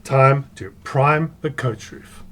time to prime the coach roof.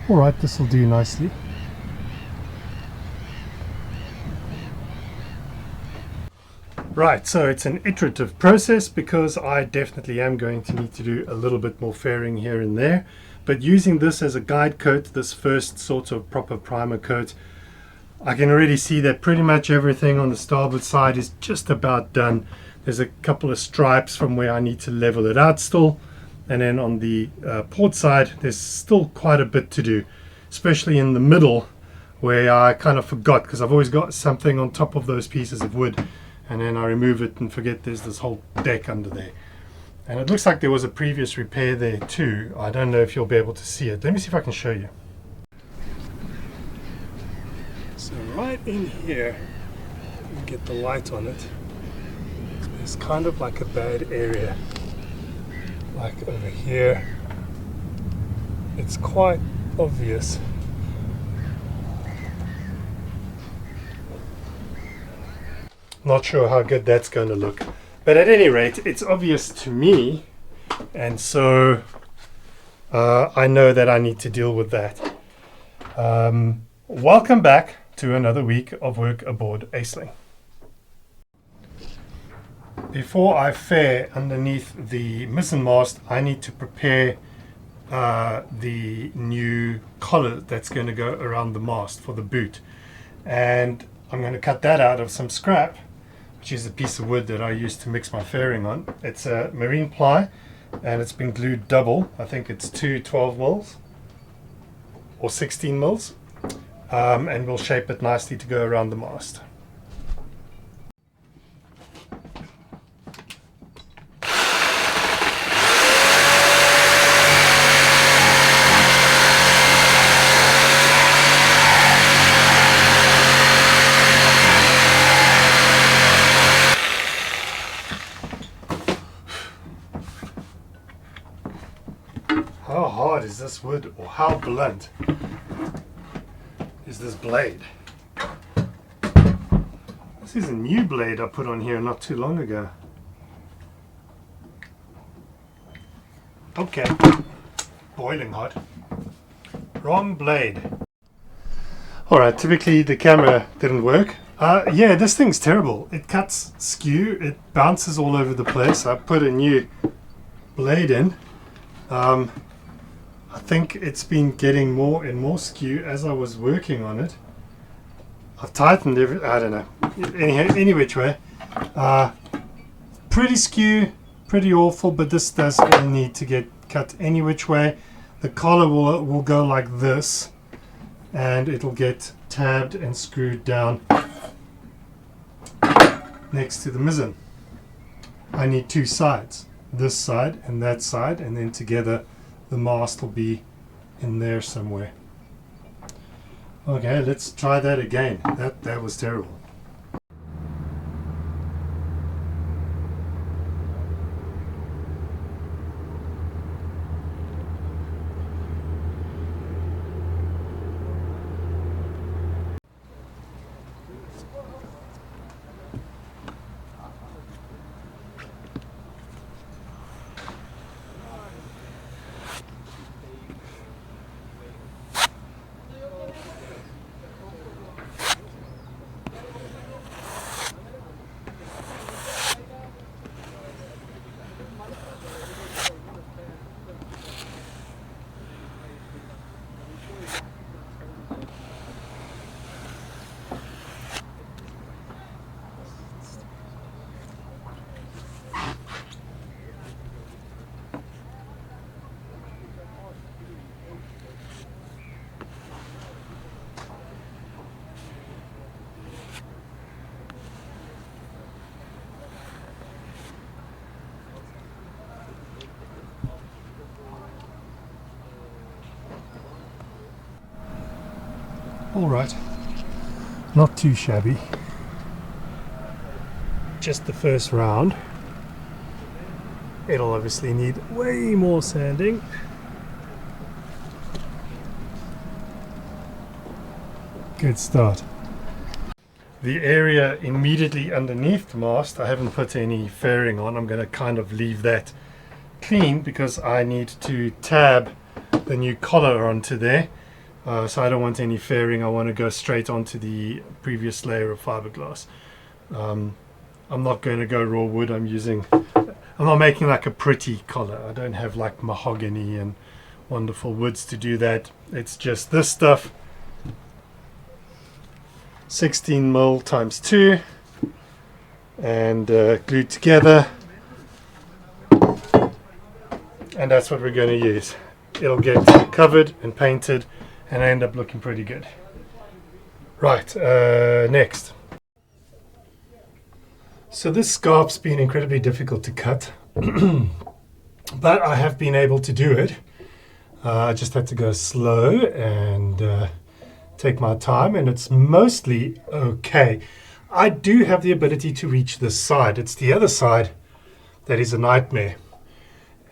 Alright, this will do nicely. Right, so it's an iterative process because I definitely am going to need to do a little bit more fairing here and there. But using this as a guide coat, this first sort of proper primer coat, I can already see that pretty much everything on the starboard side is just about done. There's a couple of stripes from where I need to level it out still. And then on the port side, there's still quite a bit to do, especially in the middle where I kind of forgot because I've always got something on top of those pieces of wood. And then I remove it and forget there's this whole deck under there. And it looks like there was a previous repair there too. I don't know if you'll be able to see it. Let me see if I can show you. So right in here, you can get the light on it. There's kind of like a bad area. Like over here. It's quite obvious. Not sure how good that's going to look, but at any rate it's obvious to me, and so I know that I need to deal with that. Welcome back to another week of work aboard Aisling. Before I fare underneath the mizzen mast, I need to prepare the new collar that's going to go around the mast for the boot, and I'm going to cut that out of some scrap, which is a piece of wood that I used to mix my fairing on. It's a marine ply and it's been glued double. I think it's two 12 mils or 16 mils, and we'll shape it nicely to go around the mast. How hard is this wood, or how blunt is this blade? This is a new blade I put on here not too long ago. Okay, boiling hot. Wrong blade. Alright, typically the camera didn't work. Yeah, this thing's terrible. It cuts skew, it bounces all over the place. I put a new blade in. I think it's been getting more and more skew as I was working on it. I've tightened I don't know. Anyhow, any which way. Pretty skew, pretty awful, but this doesn't need to get cut any which way. The collar will go like this, and it'll get tabbed and screwed down next to the mizzen. I need two sides, this side and that side, and then together the mast will be in there somewhere. Okay, let's try that again. That was terrible. All right, not too shabby. Just the first round. It'll obviously need way more sanding. Good start. The area immediately underneath the mast, I haven't put any fairing on. I'm going to kind of leave that clean because I need to tab the new collar onto there. So I don't want any fairing. I want to go straight onto the previous layer of fiberglass. I'm not going to go raw wood. I'm not making like a pretty collar. I don't have like mahogany and wonderful woods to do that. It's just this stuff. 16 mil times 2 and glued together, and that's what we're going to use. It'll get covered and painted and end up looking pretty good. Right, next. So this scarf's been incredibly difficult to cut, but I have been able to do it. I just had to go slow and take my time, and it's mostly okay. I do have the ability to reach this side. It's the other side that is a nightmare.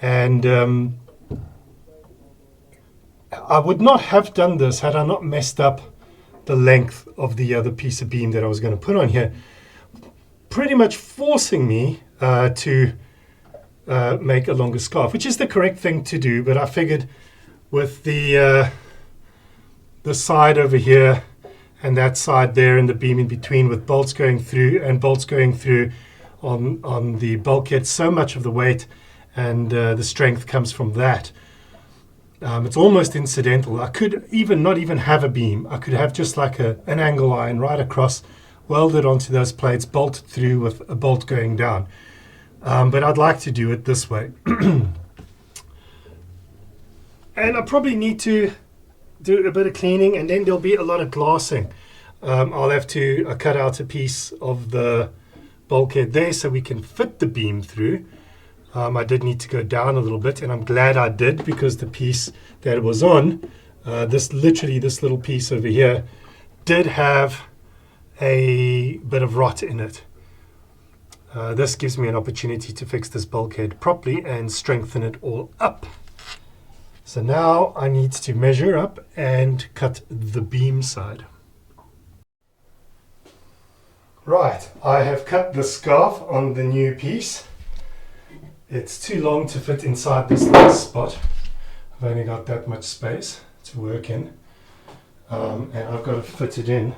And I would not have done this had I not messed up the length of the other piece of beam that I was going to put on here, pretty much forcing me to make a longer scarf, which is the correct thing to do. But I figured with the side over here and that side there and the beam in between, with bolts going through and bolts going through on the bulkhead, so much of the weight and the strength comes from that. It's almost incidental. I could not even have a beam. I could have just like an angle line right across, welded onto those plates, bolted through with a bolt going down. But I'd like to do it this way. And I probably need to do a bit of cleaning, and then there'll be a lot of glassing. I'll have to cut out a piece of the bulkhead there so we can fit the beam through. I did need to go down a little bit, and I'm glad I did, because the piece that it was on, this little piece over here, did have a bit of rot in it. This gives me an opportunity to fix this bulkhead properly and strengthen it all up. So now I need to measure up and cut the beam side. Right, I have cut the scarf on the new piece. It's too long to fit inside this little spot. I've only got that much space to work in. And I've got to fit it in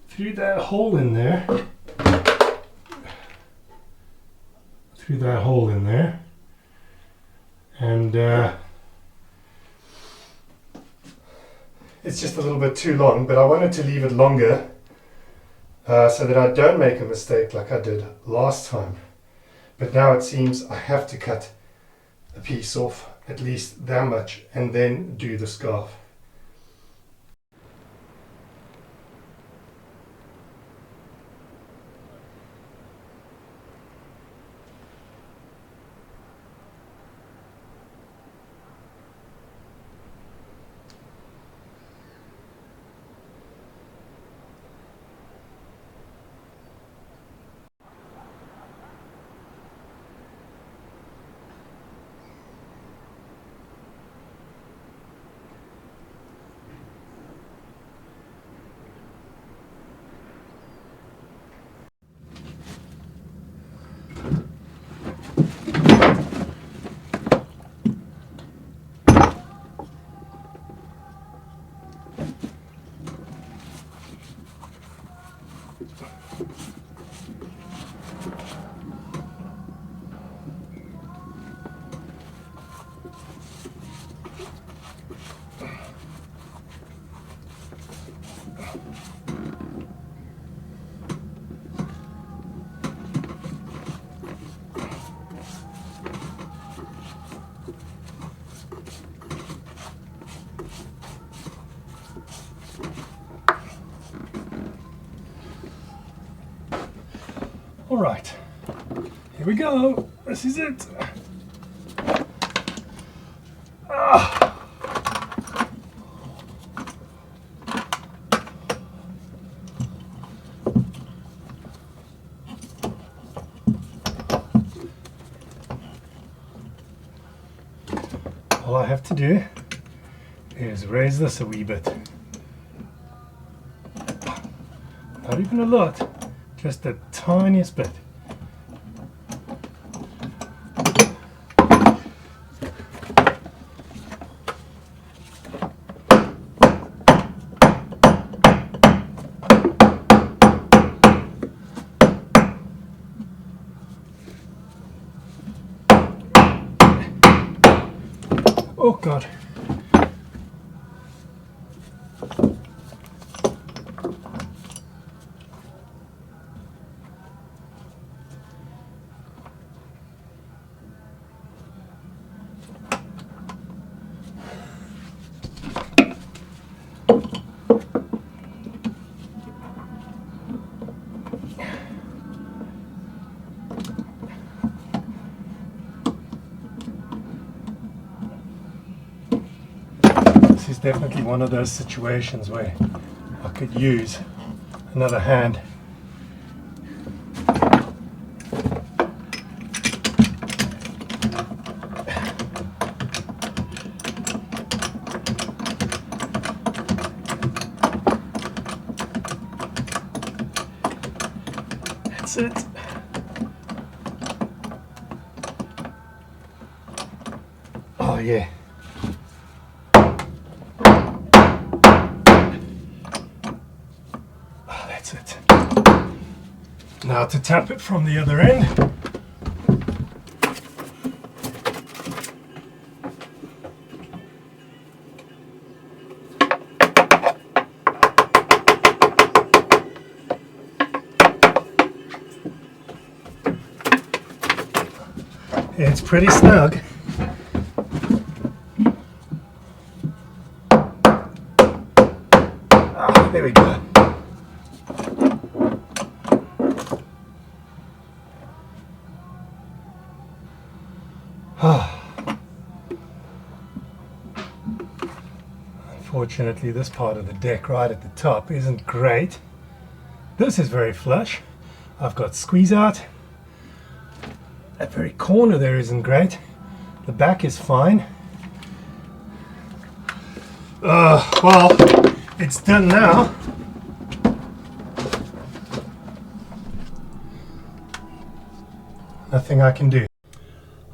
through that hole in there. Through that hole in there. And it's just a little bit too long, but I wanted to leave it longer so that I don't make a mistake like I did last time. But now it seems I have to cut a piece off, at least that much, and then do the scarf. All right, here we go. This is it. All I have to do is raise this a wee bit. Not even a lot. Just the tiniest bit. Oh God. This is definitely one of those situations where I could use another hand. That's it. Oh yeah. That's it. Now to tap it from the other end. It's pretty snug. Ah, there we go. Unfortunately, this part of the deck right at the top isn't great. This is very flush. I've got squeeze out. That very corner there isn't great. The back is fine. Well, it's done now. Nothing I can do.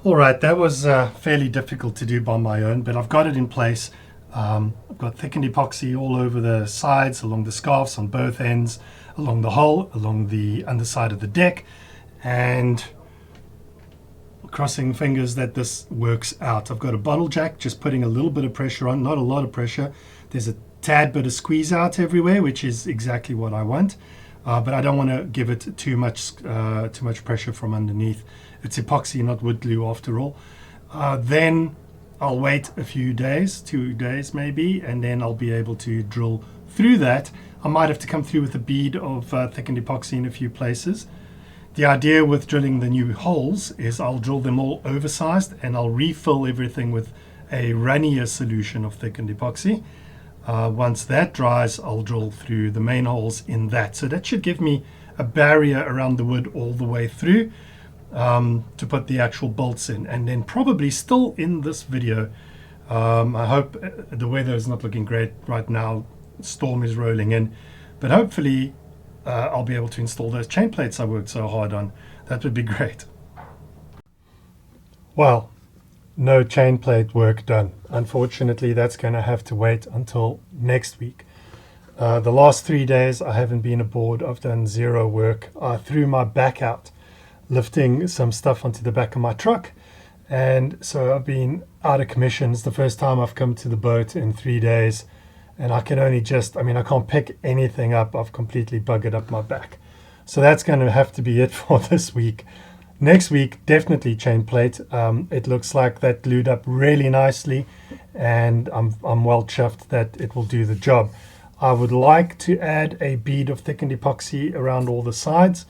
All right, that was fairly difficult to do by my own, but I've got it in place. I've got thickened epoxy all over the sides, along the scarves, on both ends, along the hull, along the underside of the deck, and crossing fingers that this works out. I've got a bottle jack, just putting a little bit of pressure on, not a lot of pressure. There's a tad bit of squeeze out everywhere, which is exactly what I want. But I don't want to give it too much pressure from underneath. It's epoxy, not wood glue after all. Then I'll wait a few days, 2 days maybe, and then I'll be able to drill through that. I might have to come through with a bead of thickened epoxy in a few places. The idea with drilling the new holes is I'll drill them all oversized and I'll refill everything with a runnier solution of thickened epoxy. Once that dries, I'll drill through the main holes in that. So that should give me a barrier around the wood all the way through to put the actual bolts in. And then probably still in this video, I hope the weather is not looking great right now. Storm is rolling in, but hopefully I'll be able to install those chain plates I worked so hard on. That would be great. Well, no chain plate work done. Unfortunately, that's going to have to wait until next week. The last 3 days I haven't been aboard. I've done zero work. I threw my back out lifting some stuff onto the back of my truck, and so I've been out of commission. It's the first time I've come to the boat in 3 days, and I can only I can't pick anything up. I've completely buggered up my back. So that's going to have to be it for this week. Next week, definitely chain plate. It looks like that glued up really nicely, and I'm well chuffed that it will do the job. I would like to add a bead of thickened epoxy around all the sides.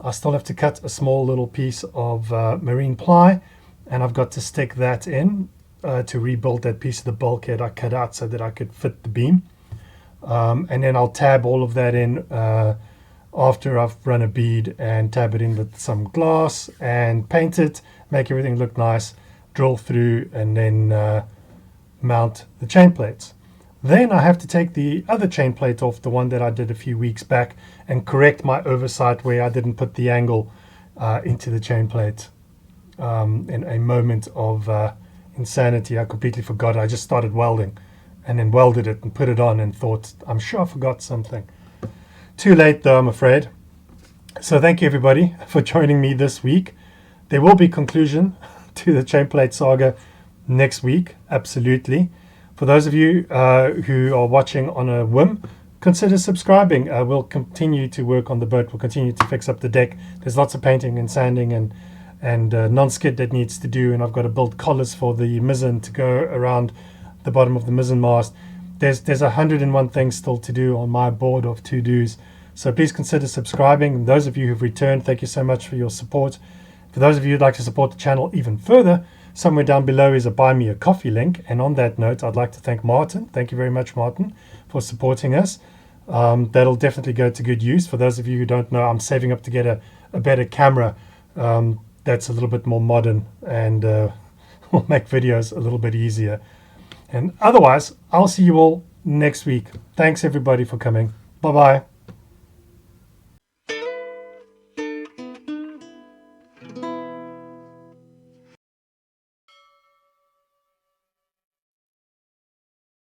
I still have to cut a small little piece of marine ply, and I've got to stick that in to rebuild that piece of the bulkhead I cut out so that I could fit the beam. And then I'll tab all of that in after I've run a bead, and tab it in with some glass and paint it, make everything look nice, drill through, and then mount the chain plates. Then I have to take the other chain plate off, the one that I did a few weeks back, and correct my oversight where I didn't put the angle into the chain plate. In a moment of insanity, I completely forgot. I just started welding and then welded it and put it on and thought, I'm sure I forgot something. Too late though, I'm afraid. So thank you everybody for joining me this week. There will be conclusion to the chain plate saga next week, absolutely. For those of you who are watching on a whim, consider subscribing. We'll continue to work on the boat. We'll continue to fix up the deck. There's lots of painting and sanding and non-skid that needs to do, and I've got to build collars for the mizzen to go around the bottom of the mizzen mast. There's 101 things still to do on my board of to-dos, so please consider subscribing. And those of you who've returned, thank you so much for your support. For those of you who'd like to support the channel even further, somewhere down below is a Buy Me a Coffee link. And on that note, I'd like to thank Martin. Thank you very much, Martin, for supporting us. That'll definitely go to good use. For those of you who don't know, I'm saving up to get a better camera that's a little bit more modern and will make videos a little bit easier. And otherwise, I'll see you all next week. Thanks everybody for coming. Bye-bye.